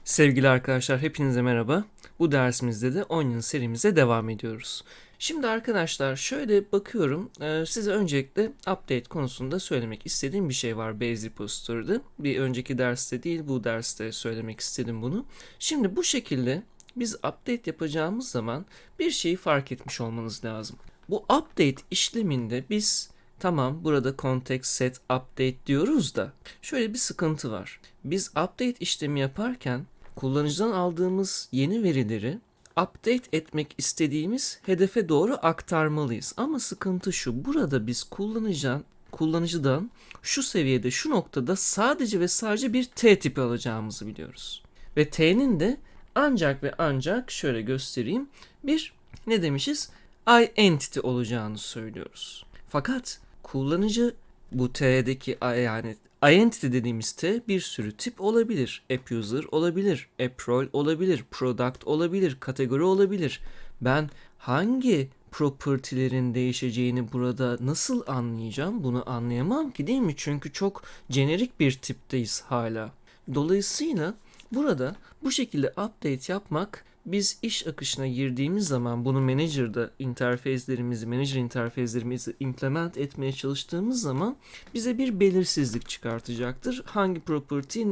Sevgili arkadaşlar, hepinize merhaba. Bu dersimizde de Onion serimize devam ediyoruz. Şimdi arkadaşlar şöyle bakıyorum. Size öncelikle update konusunda söylemek istediğim bir şey var Base Repository'de. Bir önceki derste değil, bu derste söylemek istedim bunu. Şimdi bu şekilde biz update yapacağımız zaman bir şeyi fark etmiş olmanız lazım. Bu update işleminde biz tamam burada context set update diyoruz da şöyle bir sıkıntı var. Biz update işlemi yaparken kullanıcıdan aldığımız yeni verileri update etmek istediğimiz hedefe doğru aktarmalıyız. Ama sıkıntı şu, burada biz kullanıcıdan şu seviyede, şu noktada sadece ve sadece bir T tipi alacağımızı biliyoruz. Ve T'nin de ancak ve ancak şöyle göstereyim, bir ne demişiz? Entity olacağını söylüyoruz. Fakat kullanıcı bu T'deki yani Entity dediğimiz T bir sürü tip olabilir. App user olabilir, app role olabilir, product olabilir, kategori olabilir. Ben hangi property'lerin değişeceğini burada nasıl anlayacağım? Bunu anlayamam ki, değil mi? Çünkü çok jenerik bir tipteyiz hala. Dolayısıyla burada bu şekilde update yapmak, biz iş akışına girdiğimiz zaman bunu manager interface'lerimizi implement etmeye çalıştığımız zaman bize bir belirsizlik çıkartacaktır. Hangi property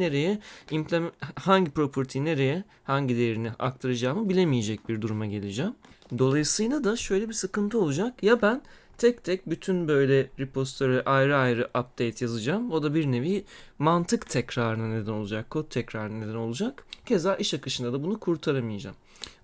nereye hangi değerini aktaracağımı bilemeyecek bir duruma geleceğim. Dolayısıyla da şöyle bir sıkıntı olacak. Ya ben tek tek bütün böyle repository ayrı ayrı update yazacağım. O da bir nevi mantık tekrarına neden olacak, kod tekrarına neden olacak. Keza iş akışında da bunu kurtaramayacağım.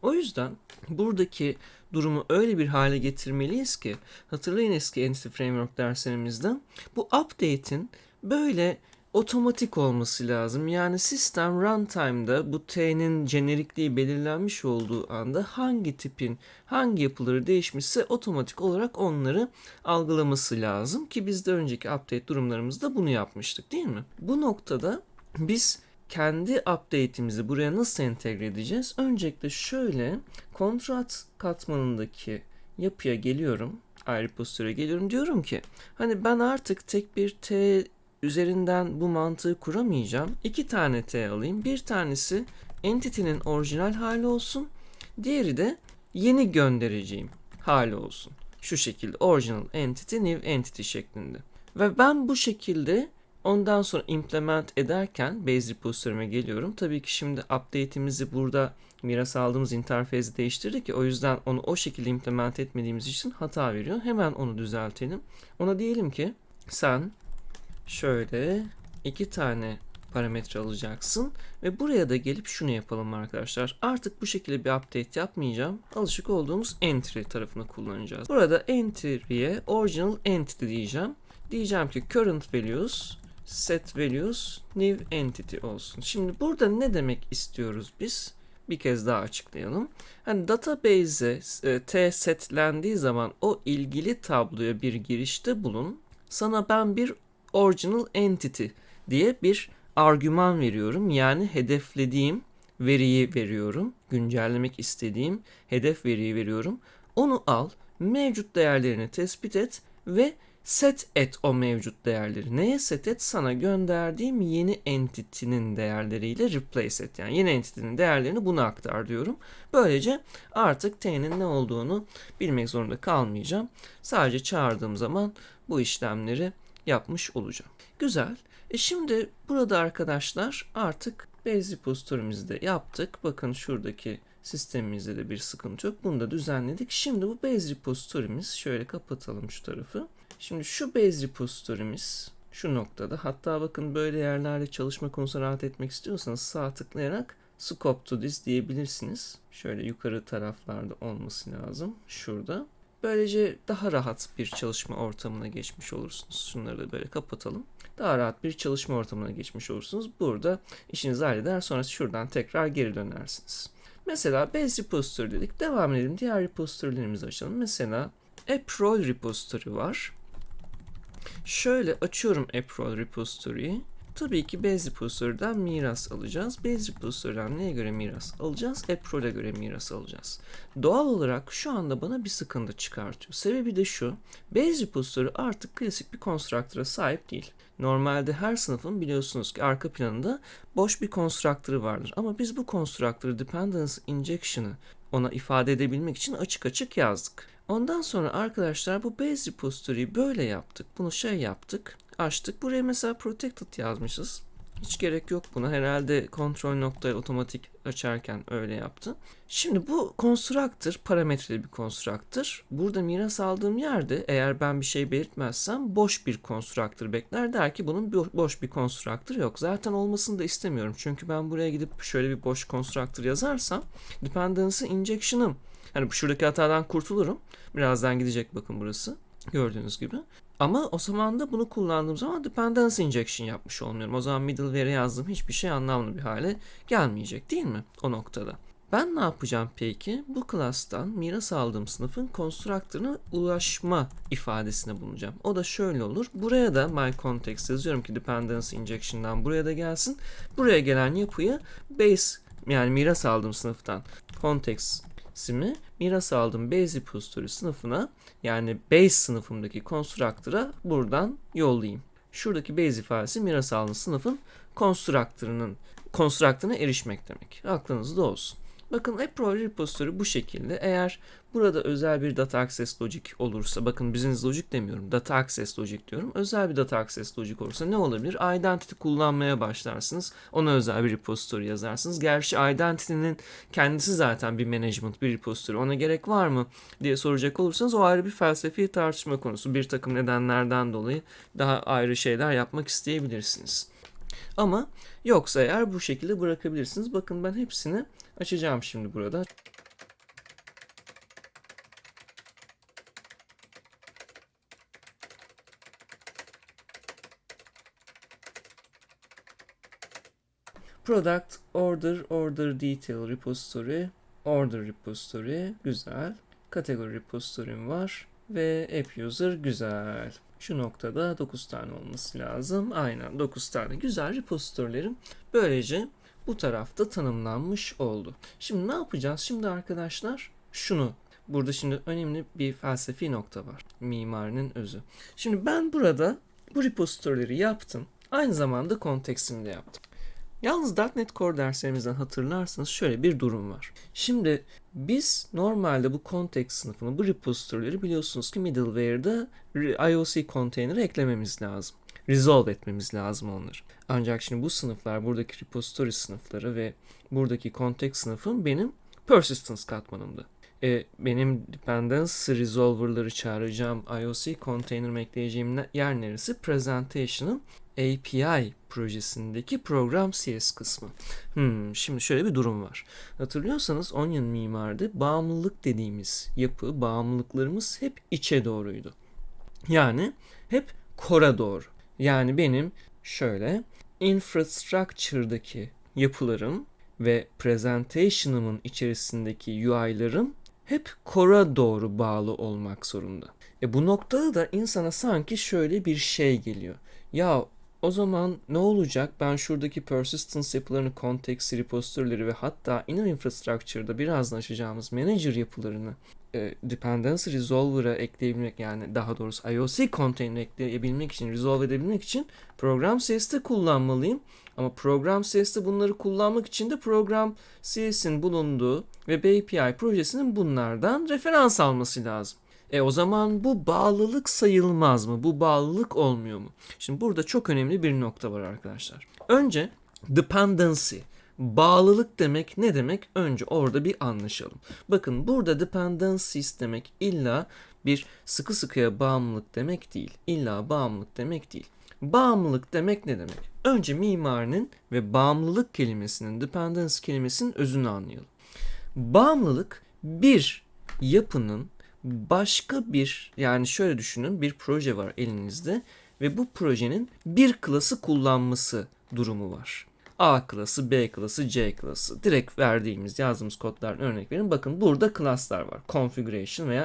O yüzden buradaki durumu öyle bir hale getirmeliyiz ki, hatırlayın eski Entity Framework derslerimizden, bu update'in böyle otomatik olması lazım. Yani sistem runtime'da bu T'nin jenerikliği belirlenmiş olduğu anda hangi tipin hangi yapıları değişmişse otomatik olarak onları algılaması lazım ki biz de önceki update durumlarımızda bunu yapmıştık, değil mi? Bu noktada biz kendi update'imizi buraya nasıl entegre edeceğiz? Öncelikle şöyle kontrat katmanındaki yapıya geliyorum. iRepository'e geliyorum. Diyorum ki hani ben artık tek bir T üzerinden bu mantığı kuramayacağım. 2 tane T alayım. Bir tanesi entity'nin orijinal hali olsun. Diğeri de yeni göndereceğim hali olsun. Şu şekilde original entity, new entity şeklinde. Ve ben bu şekilde ondan sonra implement ederken Base Repository'me geliyorum. Tabii ki şimdi update'imizi burada miras aldığımız interface'i değiştirdik ki o yüzden onu o şekilde implement etmediğimiz için hata veriyor. Hemen onu düzeltelim. Ona diyelim ki sen şöyle 2 tane parametre alacaksın ve buraya da gelip şunu yapalım arkadaşlar. Artık bu şekilde bir update yapmayacağım. Alışık olduğumuz entry tarafını kullanacağız. Burada entry'ye original entity diyeceğim. Diyeceğim ki current values, set values, new entity olsun. Şimdi burada ne demek istiyoruz biz? Bir kez daha açıklayalım. Hani database'e T setlendiği zaman o ilgili tabloya bir girişte bulun. Sana ben bir original entity diye bir argüman veriyorum. Yani hedeflediğim veriyi veriyorum. Güncellemek istediğim hedef veriyi veriyorum. Onu al, mevcut değerlerini tespit et ve set et o mevcut değerleri. Neye set et? Sana gönderdiğim yeni entity'nin değerleriyle replace et. Yani yeni entity'nin değerlerini buna aktar diyorum. Böylece artık T'nin ne olduğunu bilmek zorunda kalmayacağım. Sadece çağırdığım zaman bu işlemleri yapmış olacağım. Güzel. Şimdi burada arkadaşlar artık Base Repository'mizi de yaptık. Bakın şuradaki sistemimizde de bir sıkıntı yok. Bunu da düzenledik. Şimdi bu Base Repository'miz, şöyle kapatalım şu tarafı. Şimdi şu Base Repository'miz şu noktada. Hatta bakın böyle yerlerde çalışma konusunda rahat etmek istiyorsanız sağ tıklayarak Scope to this diyebilirsiniz. Şöyle yukarı taraflarda olması lazım. Şurada. Böylece daha rahat bir çalışma ortamına geçmiş olursunuz. Şunları da böyle kapatalım. Daha rahat bir çalışma ortamına geçmiş olursunuz. Burada işinizi halleder. Sonra şuradan tekrar geri dönersiniz. Mesela Base Repository dedik. Devam edelim. Diğer repository'lerimizi açalım. Mesela App Role Repository var. Şöyle açıyorum App Role Repository'yi. Tabii ki base repository'den miras alacağız. Base repository'den neye göre miras alacağız? Appro'ya göre miras alacağız. Doğal olarak şu anda bana bir sıkıntı çıkartıyor. Sebebi de şu. Base repository artık klasik bir constructor'a sahip değil. Normalde her sınıfın biliyorsunuz ki arka planında boş bir constructor'ı vardır. Ama biz bu constructor'ı dependency injection'ı ona ifade edebilmek için açık açık yazdık. Ondan sonra arkadaşlar bu base repository'yi böyle yaptık. Bunu yaptık. Açtık. Buraya mesela protected yazmışız. Hiç gerek yok buna. Herhalde kontrol noktayı otomatik açarken öyle yaptı. Şimdi bu constructor parametreli bir constructor. Burada miras aldığım yerde eğer ben bir şey belirtmezsem boş bir constructor bekler. Der ki bunun boş bir constructor yok. Zaten olmasını da istemiyorum. Çünkü ben buraya gidip şöyle bir boş constructor yazarsam dependency injection'ım. Hani şuradaki hatadan kurtulurum. Birazdan gidecek bakın burası. Gördüğünüz gibi. Ama o zaman da bunu kullandığım zaman dependency injection yapmış olmuyorum. O zaman middleware'e yazdığım hiçbir şey anlamlı bir hale gelmeyecek değil mi o noktada? Ben ne yapacağım peki? Bu class'tan miras aldığım sınıfın constructor'ına ulaşma ifadesine bulunacağım. O da şöyle olur. Buraya da my context yazıyorum ki dependency injection'dan buraya da gelsin. Buraya gelen yapıyı base yani miras aldığım sınıftan context ismi miras aldığım base repository sınıfına yani base sınıfımdaki constructor'a buradan yollayayım. Şuradaki base ifadesi miras aldığım sınıfın constructor'ına erişmek demek. Aklınızda olsun. Bakın approach repository bu şekilde. Eğer burada özel bir data access logic olursa, bakın business logic demiyorum, data access logic diyorum. Özel bir data access logic olursa ne olabilir? Identity kullanmaya başlarsınız. Ona özel bir repository yazarsınız. Gerçi identity'nin kendisi zaten bir management, bir repository. Ona gerek var mı diye soracak olursanız o ayrı bir felsefi tartışma konusu. Bir takım nedenlerden dolayı daha ayrı şeyler yapmak isteyebilirsiniz. Ama yoksa eğer bu şekilde bırakabilirsiniz. Bakın ben hepsini açacağım şimdi burada. Product, order detail repository, order repository, güzel. Category repository'm var ve app user, güzel. Şu noktada 9 tane olması lazım. Aynen 9 tane güzel repository'lerim böylece bu tarafta tanımlanmış oldu. Şimdi ne yapacağız? Şimdi arkadaşlar burada şimdi önemli bir felsefi nokta var. Mimarinin özü. Şimdi ben burada bu repository'leri yaptım. Aynı zamanda kontekstimi de yaptım. Yalnız .NET Core derslerimizden hatırlarsanız şöyle bir durum var. Şimdi biz normalde bu context sınıfını, bu repository'leri biliyorsunuz ki middleware'da IOC container'ı eklememiz lazım. Resolve etmemiz lazım onları. Ancak şimdi bu sınıflar, buradaki repository sınıfları ve buradaki context sınıfım benim persistence katmanımda. Benim dependency resolver'ları çağıracağım, IOC container'ımı ekleyeceğim yer neresi? Presentation'ın API projesindeki program CS kısmı. Şimdi şöyle bir durum var. Hatırlıyorsanız Onion mimaride bağımlılık dediğimiz yapı, bağımlılıklarımız hep içe doğruydu. Yani hep core'a doğru. Yani benim şöyle infrastructure'daki yapılarım ve presentation'ımın içerisindeki UI'larım hep core'a doğru bağlı olmak zorunda. Bu noktada da insana sanki şöyle bir şey geliyor. Ya o zaman ne olacak? Ben şuradaki persistence yapılarını, context repository'leri ve hatta inner infrastructure'da birazdan açacağımız manager yapılarını dependency resolver'a ekleyebilmek, yani daha doğrusu IOC container'ı ekleyebilmek için, resolve edebilmek için program CS'de kullanmalıyım. Ama program CS'de bunları kullanmak için de program CS'in bulunduğu Web API projesinin bunlardan referans alması lazım. O zaman bu bağlılık sayılmaz mı? Bu bağlılık olmuyor mu? Şimdi burada çok önemli bir nokta var arkadaşlar. Önce dependency, bağlılık demek ne demek? Önce orada bir anlaşalım. Bakın burada dependencies demek illa bir sıkı sıkıya bağımlılık demek değil. İlla bağımlılık demek değil. Bağımlılık demek ne demek? Önce mimarinin ve bağımlılık kelimesinin, dependency kelimesinin özünü anlayalım. Bağımlılık bir yapının başka bir, yani şöyle düşünün, bir proje var elinizde ve bu projenin bir klası kullanması durumu var. A klası, B klası, C klası. Direkt yazdığımız kodlardan örnek verin. Bakın burada klaslar var. Configuration veya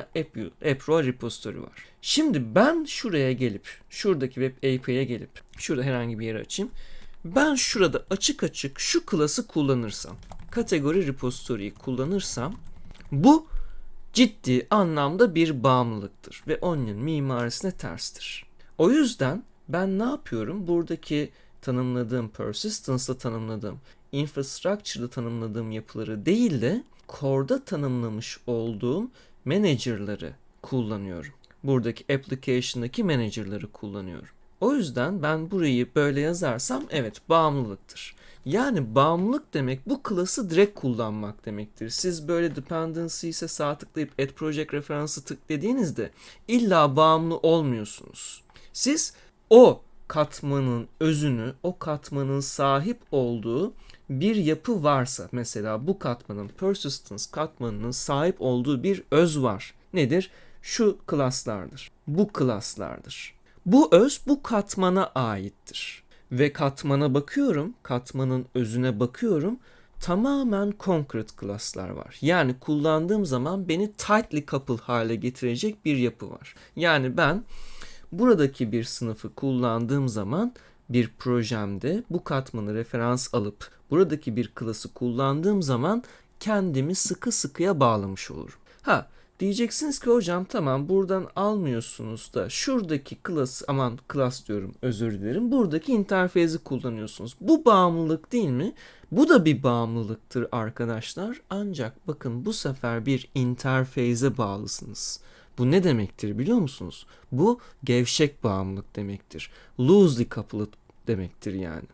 app role repository var. Şimdi ben şuraya gelip, şuradaki web API'ye gelip, şurada herhangi bir yere açayım. Ben şurada açık açık şu class'ı kullanırsam, kategori repository'yi kullanırsam bu ciddi anlamda bir bağımlılıktır ve Onion mimarisine terstir. O yüzden ben ne yapıyorum? Buradaki tanımladığım, persistence'da tanımladığım, infrastructure'da tanımladığım yapıları değil de core'da tanımlamış olduğum manager'ları kullanıyorum. Buradaki application'daki manager'ları kullanıyorum. O yüzden ben burayı böyle yazarsam evet bağımlılıktır. Yani bağımlılık demek bu class'ı direkt kullanmak demektir. Siz böyle dependency ise sağ tıklayıp add project referance'ı tık dediğinizde illa bağımlı olmuyorsunuz. Siz o katmanın özünü, o katmanın sahip olduğu bir yapı varsa, mesela bu katmanın, persistence katmanının sahip olduğu bir öz var. Nedir? Şu class'lardır. Bu class'lardır. Bu öz bu katmana aittir. Ve katmana bakıyorum, katmanın özüne bakıyorum. Tamamen concrete class'lar var. Yani kullandığım zaman beni tightly coupled hale getirecek bir yapı var. Yani ben buradaki bir sınıfı kullandığım zaman bir projemde bu katmanı referans alıp buradaki bir class'ı kullandığım zaman kendimi sıkı sıkıya bağlamış olurum. Diyeceksiniz ki hocam tamam buradan almıyorsunuz da şuradaki class diyorum, özür dilerim. Buradaki interface'i kullanıyorsunuz. Bu bağımlılık değil mi? Bu da bir bağımlılıktır arkadaşlar. Ancak bakın bu sefer bir interface'e bağlısınız. Bu ne demektir biliyor musunuz? Bu gevşek bağımlılık demektir. Loosely coupled demektir yani.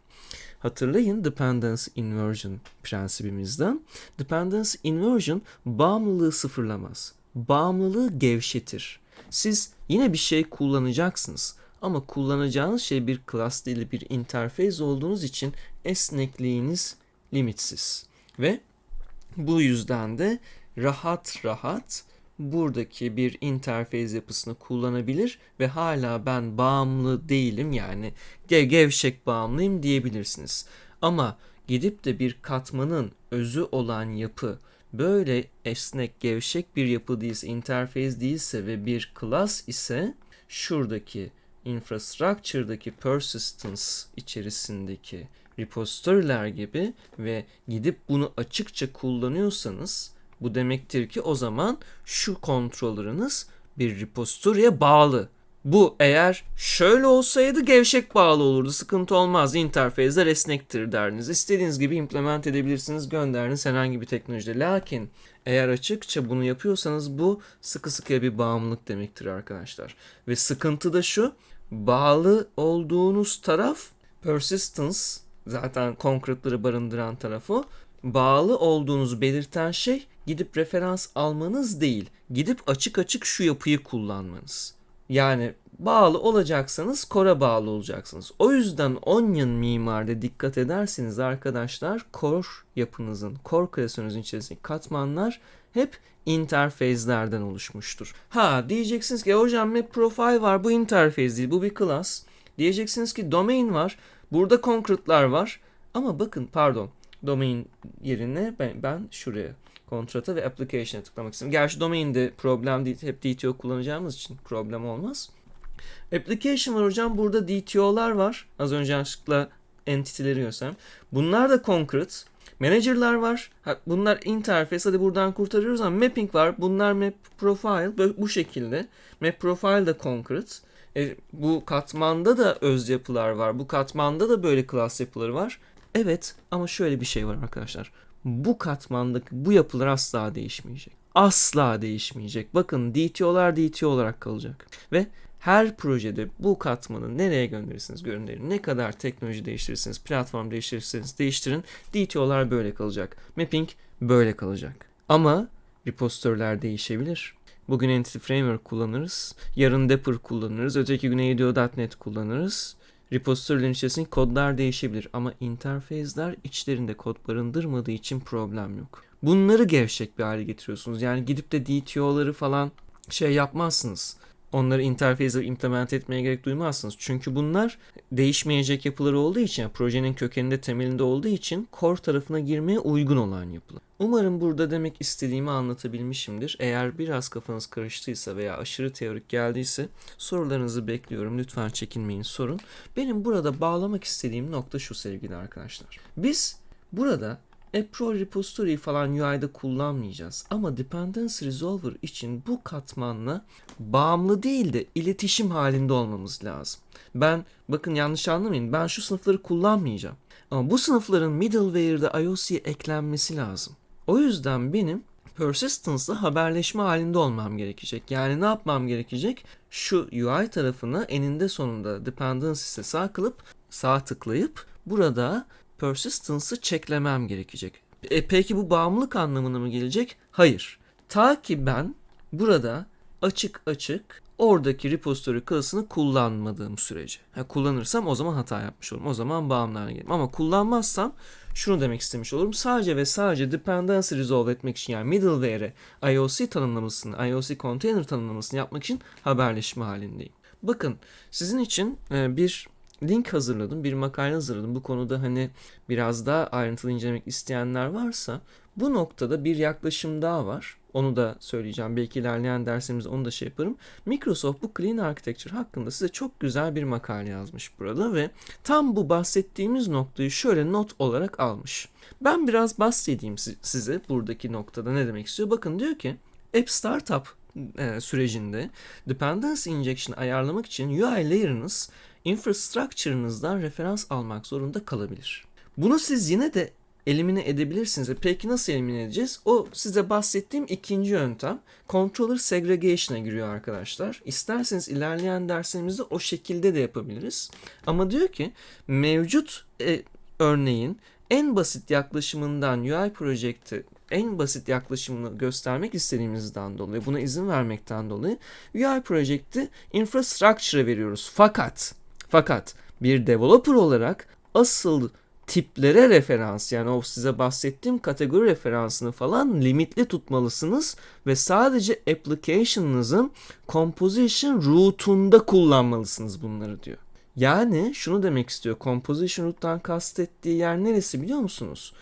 Hatırlayın dependency inversion prensibimizden. Dependency inversion bağımlılığı sıfırlamaz. Bağımlılığı gevşetir. Siz yine bir şey kullanacaksınız ama kullanacağınız şey bir class değil, bir interface olduğunuz için esnekliğiniz limitsiz. Ve bu yüzden de rahat rahat buradaki bir interface yapısını kullanabilir ve hala ben bağımlı değilim, yani gevşek bağımlıyım diyebilirsiniz. Ama gidip de bir katmanın özü olan yapı böyle esnek gevşek bir yapı değilse, interface değilse ve bir class ise şuradaki infrastructure'daki persistence içerisindeki repository'ler gibi ve gidip bunu açıkça kullanıyorsanız bu demektir ki o zaman şu controller'ınız bir repository'e bağlı. Bu eğer şöyle olsaydı gevşek bağlı olurdu, sıkıntı olmazdı, interface'ler esnektir derdiniz. İstediğiniz gibi implement edebilirsiniz, gönderiniz herhangi bir teknolojide. Lakin eğer açıkça bunu yapıyorsanız bu sıkı sıkıya bir bağımlılık demektir arkadaşlar. Ve sıkıntı da şu, bağlı olduğunuz taraf persistence, zaten concrete'ları barındıran tarafı. Bağlı olduğunuzu belirten şey gidip referans almanız değil, gidip açık açık şu yapıyı kullanmanız. Yani bağlı olacaksanız core'a bağlı olacaksınız. O yüzden Onion mimaride dikkat ederseniz arkadaşlar core yapınızın, core klasörünüzün içerisindeki katmanlar hep interface'lerden oluşmuştur. Diyeceksiniz ki hocam map profile var, bu interface değil, bu bir class. Diyeceksiniz ki domain var, burada concrete'lar var. Ama bakın domain yerine ben şuraya kontrata ve application'a tıklamak istiyorum. Gerçi domain'de problem değil, hep DTO kullanacağımız için problem olmaz. Application var hocam, burada DTO'lar var. Az önce yanlışlıkla entity'leri gösterdim. Bunlar da concrete. Manager'lar var. Bunlar interface, hadi buradan kurtarıyoruz ama mapping var. Bunlar map profile, bu şekilde. Map profile da concrete. Bu katmanda da öz yapılar var. Bu katmanda da böyle class yapıları var. Evet ama şöyle bir şey var arkadaşlar. Bu katmandaki bu yapılar asla değişmeyecek. Asla değişmeyecek. Bakın DTO'lar DTO olarak kalacak. Ve her projede bu katmanı nereye gönderirsiniz gönderin. Ne kadar teknoloji değiştirirsiniz, platform değiştirirsiniz değiştirin. DTO'lar böyle kalacak. Mapping böyle kalacak. Ama repository'ler değişebilir. Bugün Entity Framework kullanırız. Yarın Dapper kullanırız. Öteki gün ADO.NET kullanırız. Repository'lerin içerisindeki kodlar değişebilir ama interface'ler içlerinde kod barındırmadığı için problem yok. Bunları gevşek bir hale getiriyorsunuz. Yani gidip de DTO'ları falan yapmazsınız. onları interface'e implement etmeye gerek duymazsınız. Çünkü bunlar değişmeyecek yapıları olduğu için, yani projenin kökeninde, temelinde olduğu için core tarafına girmeye uygun olan yapılar. Umarım burada demek istediğimi anlatabilmişimdir. Eğer biraz kafanız karıştıysa veya aşırı teorik geldiyse sorularınızı bekliyorum. Lütfen çekinmeyin, sorun. Benim burada bağlamak istediğim nokta şu sevgili arkadaşlar. Biz burada Pro repository falan UI'da kullanmayacağız. Ama Dependency Resolver için bu katmanla bağımlı değil de iletişim halinde olmamız lazım. Bakın yanlış anlamayın, ben şu sınıfları kullanmayacağım. Ama bu sınıfların middleware'da IOC'ye eklenmesi lazım. O yüzden benim persistence'la haberleşme halinde olmam gerekecek. Yani ne yapmam gerekecek? Şu UI tarafına eninde sonunda dependency'se sağ tıklayıp burada persistence'ı checklemem gerekecek. Peki bu bağımlılık anlamına mı gelecek? Hayır. Ta ki ben burada açık oradaki repository klasını kullanmadığım sürece. Kullanırsam o zaman hata yapmış olurum. O zaman bağımlılarına gelirim. Ama kullanmazsam şunu demek istemiş olurum. Sadece ve sadece dependency resolve etmek için, yani middleware'e IOC tanımlamasını, IOC container tanımlamasını yapmak için haberleşme halindeyim. Bakın sizin için bir link hazırladım, bir makale hazırladım. Bu konuda biraz daha ayrıntılı incelemek isteyenler varsa bu noktada bir yaklaşım daha var. Onu da söyleyeceğim. Belki ilerleyen dersimizde onu da yaparım. Microsoft bu Clean Architecture hakkında size çok güzel bir makale yazmış burada ve tam bu bahsettiğimiz noktayı şöyle not olarak almış. Ben biraz bahsedeyim size buradaki noktada ne demek istiyor. Bakın diyor ki App Startup sürecinde Dependency Injection ayarlamak için UI layer'ınız infrastructure'ınızdan referans almak zorunda kalabilir. Bunu siz yine de elimine edebilirsiniz. Peki nasıl elimine edeceğiz? O size bahsettiğim ikinci yöntem controller segregation'a giriyor arkadaşlar. İsterseniz ilerleyen derslerimizde o şekilde de yapabiliriz. Ama diyor ki mevcut örneğin en basit yaklaşımından UI Project'e en basit yaklaşımını göstermek istediğimizden dolayı, buna izin vermekten dolayı UI Project'i infrastructure'a veriyoruz. Fakat bir developer olarak asıl tiplere referans, yani o size bahsettiğim kategori referansını falan limitli tutmalısınız ve sadece application'ınızın composition route'unda kullanmalısınız bunları diyor. Yani şunu demek istiyor. Composition route'dan kastettiği yer neresi biliyor musunuz?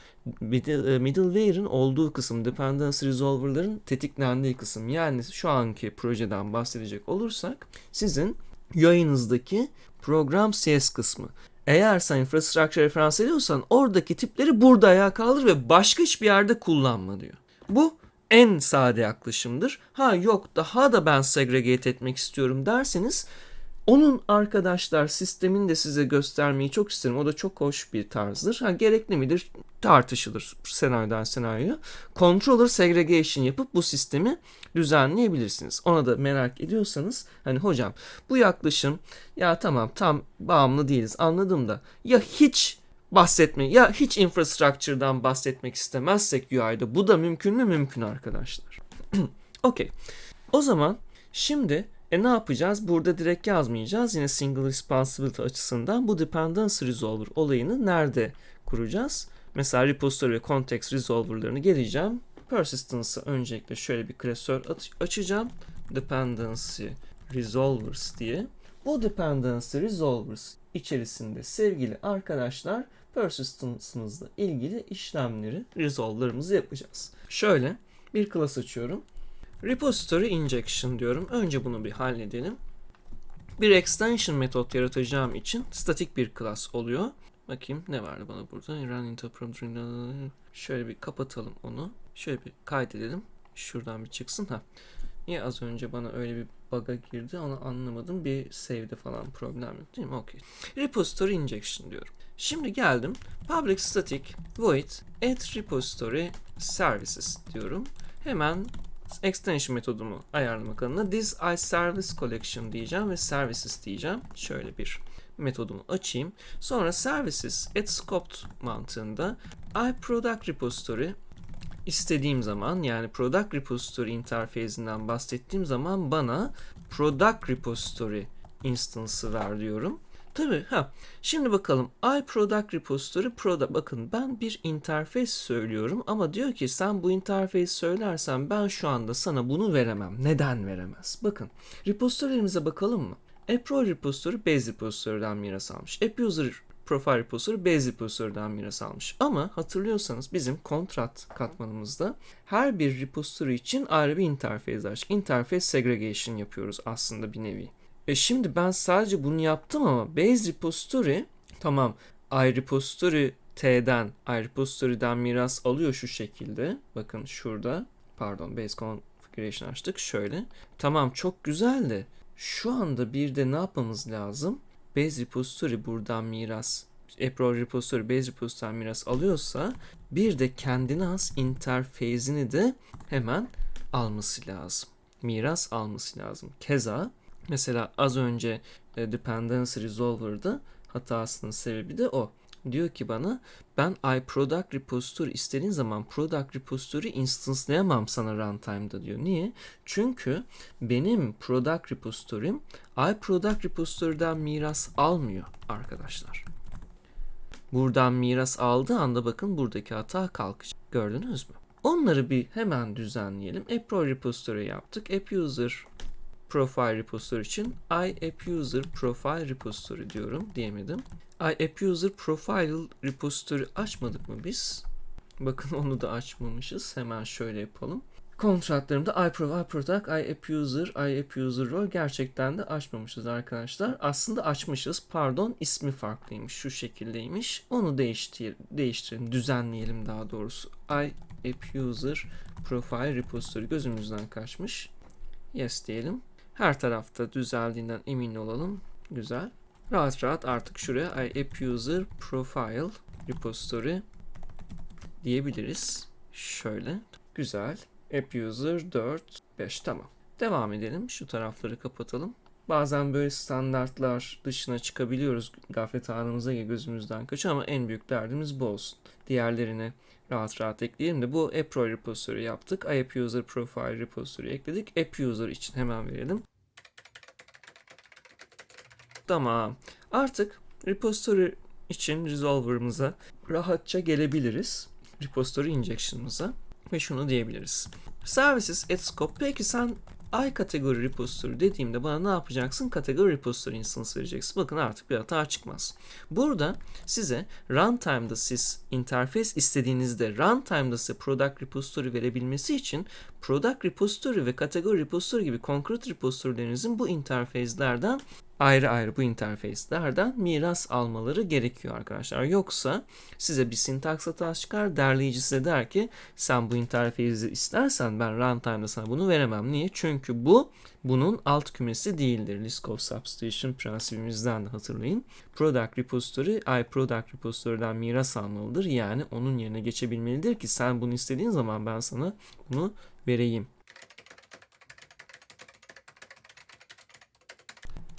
Middleware'ın olduğu kısım, dependency resolver'ların tetiklendiği kısım. Yani şu anki projeden bahsedecek olursak sizin UI'nizdeki program CS kısmı. Eğer sen infrastructure referans ediyorsan oradaki tipleri burada ayağa kaldır ve başka hiçbir yerde kullanma diyor. Bu en sade yaklaşımdır. Yok daha da ben segregate etmek istiyorum derseniz onun arkadaşlar sistemini de size göstermeyi çok isterim. O da çok hoş bir tarzdır. Gerekli midir? Tartışılır senaryodan senaryoya. Controller segregation yapıp bu sistemi düzenleyebilirsiniz. Ona da merak ediyorsanız hocam bu yaklaşım ya tamam tam bağımlı değiliz anladım da ya hiç infrastructure'dan bahsetmek istemezsek UI'da bu da mümkün mü? Mümkün arkadaşlar. Okey. O zaman şimdi ne yapacağız? Burada direkt yazmayacağız. Yine single responsibility açısından bu dependency resolver olayını nerede kuracağız? Mesela repository ve context resolver'larını geleceğim. Persistence'a öncelikle şöyle bir klasör açacağım. Dependency resolvers diye. Bu dependency resolvers içerisinde sevgili arkadaşlar persistence'ımızla ilgili işlemleri, resolve'larımızı yapacağız. Şöyle bir class açıyorum. Repository injection diyorum. Önce bunu bir halledelim. Bir extension metot yaratacağım için statik bir class oluyor. Bakayım ne vardı bana burada. Run interpreter. Şöyle bir kapatalım onu. Şöyle bir kaydedelim. Şuradan bir çıksın. Niye az önce bana öyle bir bug'a girdi onu anlamadım. Bir save'de falan problem yok değil mi? Okay. Repository injection diyorum. Şimdi geldim. Public static void add repository services diyorum. Hemen extension metodumu ayarlamak adına this iService collection diyeceğim ve services diyeceğim. Şöyle bir metodumu açayım. Sonra services at scoped mantığında iProduct repository istediğim zaman, yani product repository interface'inden bahsettiğim zaman bana product repository instance'ı ver diyorum. Tabii. Şimdi bakalım. iProduct repository product. Bakın ben bir interface söylüyorum ama diyor ki sen bu interface söylersen ben şu anda sana bunu veremem. Neden veremez? Bakın repository'lerimize bakalım mı? AppRo repository base repository'den miras almış. AppUser profile repository base repository'den miras almış. Ama hatırlıyorsanız bizim kontrat katmanımızda her bir repository için ayrı bir interface açtık. Interface segregation yapıyoruz aslında bir nevi. Şimdi ben sadece bunu yaptım ama base repository tamam iRepository T'den iRepository'den miras alıyor şu şekilde. Bakın şurada pardon base configuration açtık şöyle. Tamam çok güzeldi. Şu anda bir de ne yapmamız lazım? Base repository buradan miras AppRo repository base repository'den miras alıyorsa bir de kendine has interface'ini de hemen alması lazım. Miras alması lazım. Keza mesela az önce Dependency Resolver'da hatasının sebebi de o. Diyor ki bana ben iProduct repository istediğin zaman product repository instance'layamam sana runtime'da diyor. Niye? Çünkü benim product repository'm iProduct repository'den miras almıyor arkadaşlar. Buradan miras aldığı anda bakın buradaki hata kalkacak. Gördünüz mü? Onları bir hemen düzenleyelim. AppRo repository yaptık. AppUser profile repository için iAppUser profile repository diyorum. Diyemedim. iAppUser profile repository açmadık mı biz? Bakın onu da açmamışız. Hemen şöyle yapalım. Kontratlarımda iProduct, iAppUser role gerçekten de açmamışız arkadaşlar. Aslında açmışız. Pardon ismi farklıymış. Şu şekildeymiş. Onu değiştirelim. Düzenleyelim daha doğrusu. iAppUser profile repository gözümüzden kaçmış. Yes diyelim. Her tarafta düzeldiğinden emin olalım. Güzel. Rahat rahat artık şuraya iAppUser profile repository diyebiliriz. Şöyle. Güzel. AppUser 4, 5 tamam. Devam edelim. Şu tarafları kapatalım. Bazen böyle standartlar dışına çıkabiliyoruz. Gaflet anımıza gözümüzden kaçıyor ama en büyük derdimiz bu olsun. Diğerlerini rahat rahat ekleyelim de bu AppRo repository yaptık. iAppUser profile repository ekledik. AppUser için hemen verelim. Tamam. Artık repository için resolver'ımıza rahatça gelebiliriz. Repository injection'ımıza. Ve şunu diyebiliriz. Services at scope. Peki sen iCategory repository dediğimde bana ne yapacaksın? Category repository instance vereceksin. Bakın artık bir hata çıkmaz. Burada size runtime'da siz interface istediğinizde runtime'da size product repository verebilmesi için product repository ve category repository gibi concrete repository'lerinizin bu interface'lerden ayrı bu interface'lerden miras almaları gerekiyor arkadaşlar. Yoksa size bir sintaks hatası çıkar. Derleyici size der ki sen bu interface'i istersen ben runtime'da sana bunu veremem. Niye? Çünkü bu bunun alt kümesi değildir. List of substitution prensibimizden de hatırlayın. Product repository iProduct repository'den miras almalıdır. Yani onun yerine geçebilmelidir ki sen bunu istediğin zaman ben sana bunu vereyim.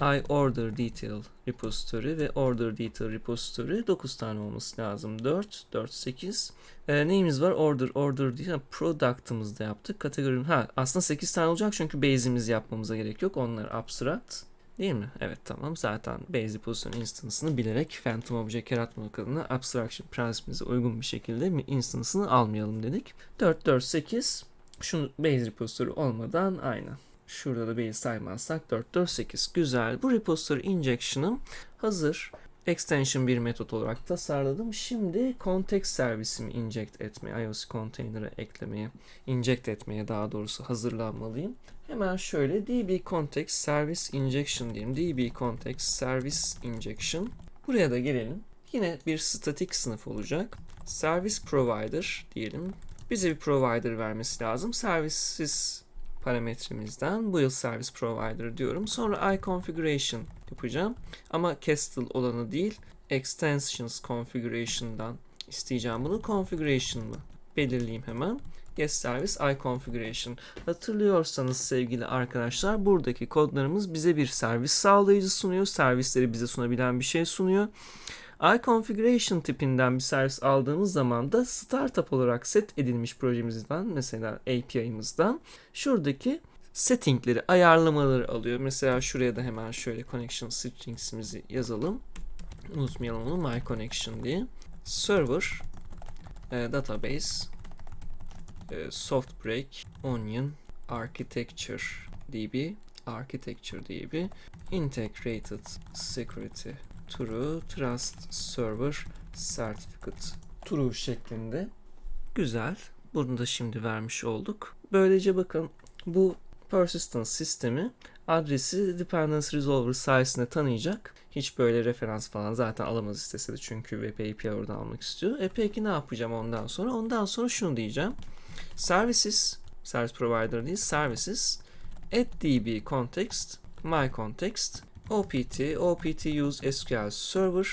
iOrder detail repository ve order detail repository 9 tane olması lazım. 4, 4, 8. Neyimiz var? Order detail product'ımızda yaptık. Kategori aslında 8 tane olacak çünkü base'imizi yapmamıza gerek yok. Onlar abstract. Değil mi? Evet tamam. Zaten base repository instance'ını bilerek phantom object yaratmamak adına abstraction prensibimize uygun bir şekilde instance'ını almayalım dedik. 4, 4, 8. Şunu base repository olmadan aynı. Şurada da base saymazsak 448. Güzel. Bu repository injection'ım hazır. Extension bir metot olarak tasarladım. Şimdi context servisimi inject etmeye, IOC container'a eklemeye, inject etmeye daha doğrusu hazırlanmalıyım. Hemen şöyle db context service injection diyelim. db context service injection. Buraya da gelelim. Yine bir statik sınıf olacak. Service provider diyelim. Bize bir provider vermesi lazım. Services parametremizden bu yıl service provider diyorum. Sonra iConfiguration yapacağım. Ama Castle olanı değil, extensions configuration'dan isteyeceğim bunu. Configuration'ı belirleyeyim hemen. Yes service iConfiguration. Hatırlıyorsanız sevgili arkadaşlar buradaki kodlarımız bize bir servis sağlayıcı sunuyor. Servisleri bize sunabilen bir şey sunuyor. iConfiguration tipinden bir servis aldığımız zaman da startup olarak set edilmiş projemizden mesela API'mızdan şuradaki settingleri, ayarlamaları alıyor. Mesela şuraya da hemen şöyle connection strings'imizi yazalım. Unutmayalım onu, my connection diye. Server, database, soft break, onion, architecture DB, integrated security true, trust server certificate true şeklinde. Güzel. Bunu da şimdi vermiş olduk. Böylece bakın bu persistence sistemi adresi dependency resolver sayesinde tanıyacak. Hiç böyle referans falan zaten alamaz istese de, çünkü web API oradan almak istiyor. Peki ne yapacağım ondan sonra? Ondan sonra şunu diyeceğim. Services, service provider değil, services at db context, my context, opt use SQL server.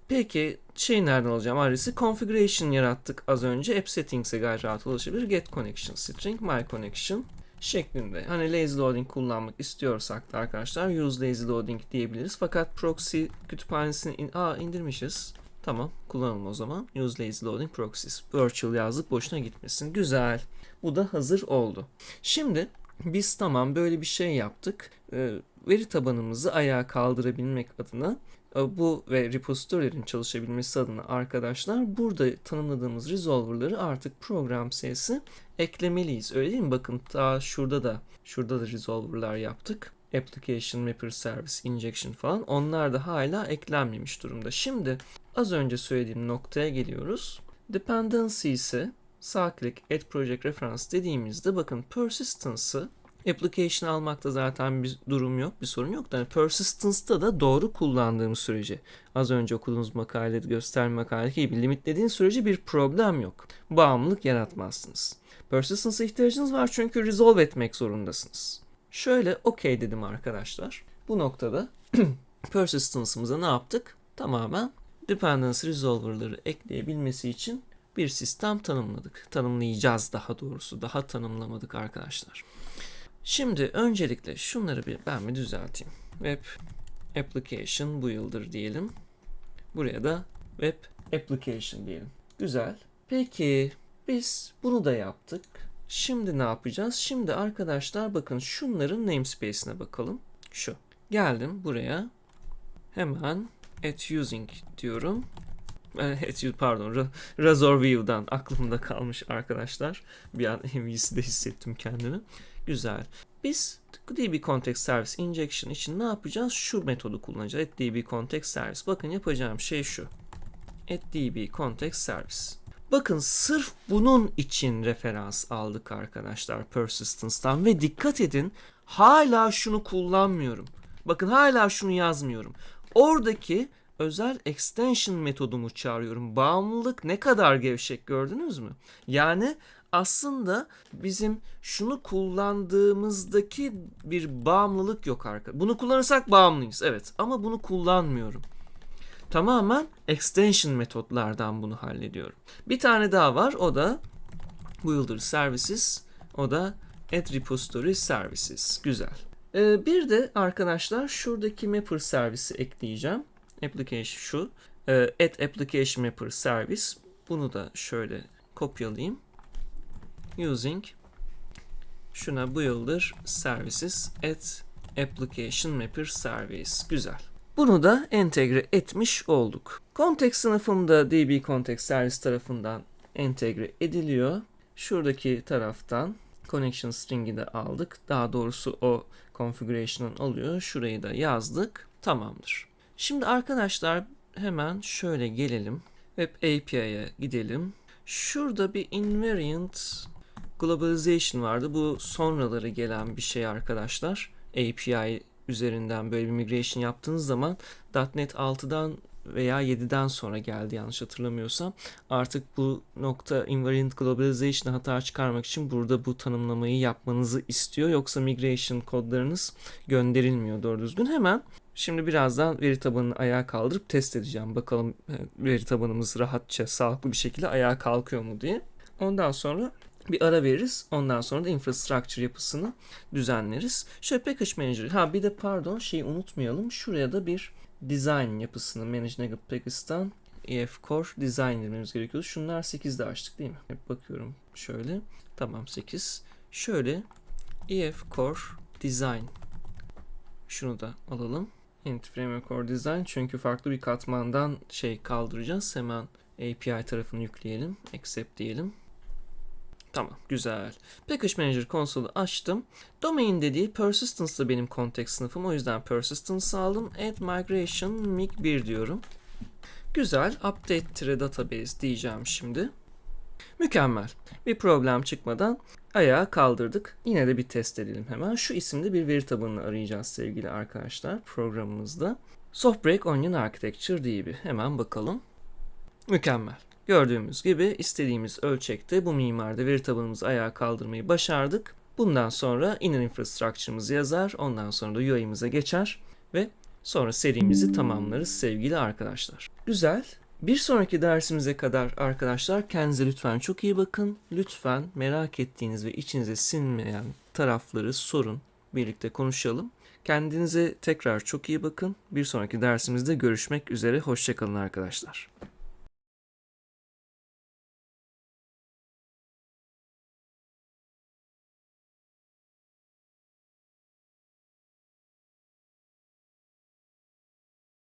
Peki nereden alacağım adresi? Configuration yarattık az önce. App settings'e gayet rahat ulaşabilir. Get connection string, my connection şeklinde. Hani lazy loading kullanmak istiyorsak da arkadaşlar use lazy loading diyebiliriz. Fakat proxy kütüphanesini indirmişiz. Tamam, kullanalım o zaman. Use lazy loading proxies. Virtual yazdık, boşuna gitmesin. Güzel. Bu da hazır oldu. Şimdi biz tamam böyle bir şey yaptık. Veri tabanımızı ayağa kaldırabilmek adına bu ve repository'lerin çalışabilmesi adına arkadaşlar burada tanımladığımız resolver'ları artık program C'si eklemeliyiz. Öyle değil mi? Bakın daha şurada da resolver'lar yaptık. Application Mapper Service Injection falan. Onlar da hala eklenmemiş durumda. Şimdi az önce söylediğim noktaya geliyoruz. Dependency ise sağ click Add Project Reference dediğimizde bakın persistence'ı application almakta zaten bir durum yok, bir sorun yok. Yani persistence'da da doğru kullandığımız sürece, az önce okuduğunuz makalede gösterme makaledeki gibi limitlediğin sürece bir problem yok. Bağımlılık yaratmazsınız. Persistence'a ihtiyacınız var çünkü resolve etmek zorundasınız. Şöyle OK dedim arkadaşlar. Bu noktada persistence'ımıza ne yaptık? Tamamen dependency resolver'ları ekleyebilmesi için bir sistem tanımladık. Tanımlayacağız daha doğrusu. Daha tanımlamadık arkadaşlar. Şimdi öncelikle şunları ben bir düzelteyim. Web application bu yıldır diyelim. Buraya da web application diyelim. Güzel. Peki biz bunu da yaptık. Şimdi ne yapacağız? Şimdi arkadaşlar bakın şunların namespace'ine bakalım. Şu. Geldim buraya. Hemen at using diyorum. Razor View'dan aklımda kalmış arkadaşlar. Bir an MVC'de hissettim kendimi. Güzel. Biz DB Context Service Injection için ne yapacağız? Şu metodu kullanacağız. At DB Context Service. Bakın yapacağım şey şu. At DB Context Service. Bakın sırf bunun için referans aldık arkadaşlar persistence'tan ve dikkat edin hala şunu kullanmıyorum. Bakın hala şunu yazmıyorum. Oradaki özel extension metodumu çağırıyorum. Bağımlılık ne kadar gevşek, gördünüz mü? Yani aslında bizim şunu kullandığımızdaki bir bağımlılık yok arkadaşlar. Bunu kullanırsak bağımlıyız, evet, ama bunu kullanmıyorum. Tamamen extension metotlardan bunu hallediyorum. Bir tane daha var, o da Builder Services, o da Add Repository Services. Güzel. Bir de arkadaşlar şuradaki Mapper Service'i ekleyeceğim. Application şu. Add Application Mapper Service. Bunu da şöyle kopyalayayım. Using şuna Builder Services Add Application Mapper Service. Güzel. Bunu da entegre etmiş olduk. Context sınıfında DB Context Service tarafından entegre ediliyor. Şuradaki taraftan connection string'i de aldık. Daha doğrusu o configuration'ın alıyor. Şurayı da yazdık. Tamamdır. Şimdi arkadaşlar hemen şöyle gelelim. Web API'ye gidelim. Şurada bir invariant globalization vardı. Bu sonraları gelen bir şey arkadaşlar. API üzerinden böyle bir migration yaptığınız zaman .NET 6'dan veya 7'den sonra geldi yanlış hatırlamıyorsam. Artık bu nokta invariant globalization'a hata çıkarmak için burada bu tanımlamayı yapmanızı istiyor. Yoksa migration kodlarınız gönderilmiyor doğru düzgün. Hemen şimdi birazdan veri tabanını ayağa kaldırıp test edeceğim. Bakalım veri tabanımız rahatça, sağlıklı bir şekilde ayağa kalkıyor mu diye. Ondan sonra bir ara veririz. Ondan sonra da infrastructure yapısını düzenleriz. Şöyle package manager. Bir de pardon şeyi unutmayalım. Şuraya da bir design yapısını manage negative package'dan EF Core design dememiz gerekiyor. Şunlar 8'de açtık değil mi? Hep bakıyorum şöyle. Tamam 8. Şöyle EF Core Design. Şunu da alalım. Entity Framework Core Design, çünkü farklı bir katmandan kaldıracağız. Hemen API tarafını yükleyelim. Accept diyelim. Tamam, güzel. Package Manager konsolunu açtım. Domain dediği persistence da benim context sınıfım. O yüzden persistence aldım. Add migration mig1 diyorum. Güzel. Update database diyeceğim şimdi. Mükemmel. Bir problem çıkmadan ayağa kaldırdık. Yine de bir test edelim hemen. Şu isimde bir veri tabanını arayacağız sevgili arkadaşlar programımızda. Softbreak Onion Architecture DB. Hemen bakalım. Mükemmel. Gördüğümüz gibi istediğimiz ölçekte bu mimarda veri tabanımızı ayağa kaldırmayı başardık. Bundan sonra inner infrastructure'ımızı yazar. Ondan sonra da UI'mize geçer ve sonra serimizi tamamlarız sevgili arkadaşlar. Güzel. Bir sonraki dersimize kadar arkadaşlar kendinize lütfen çok iyi bakın. Lütfen merak ettiğiniz ve içinize sinmeyen tarafları sorun. Birlikte konuşalım. Kendinize tekrar çok iyi bakın. Bir sonraki dersimizde görüşmek üzere. Hoşça kalın arkadaşlar.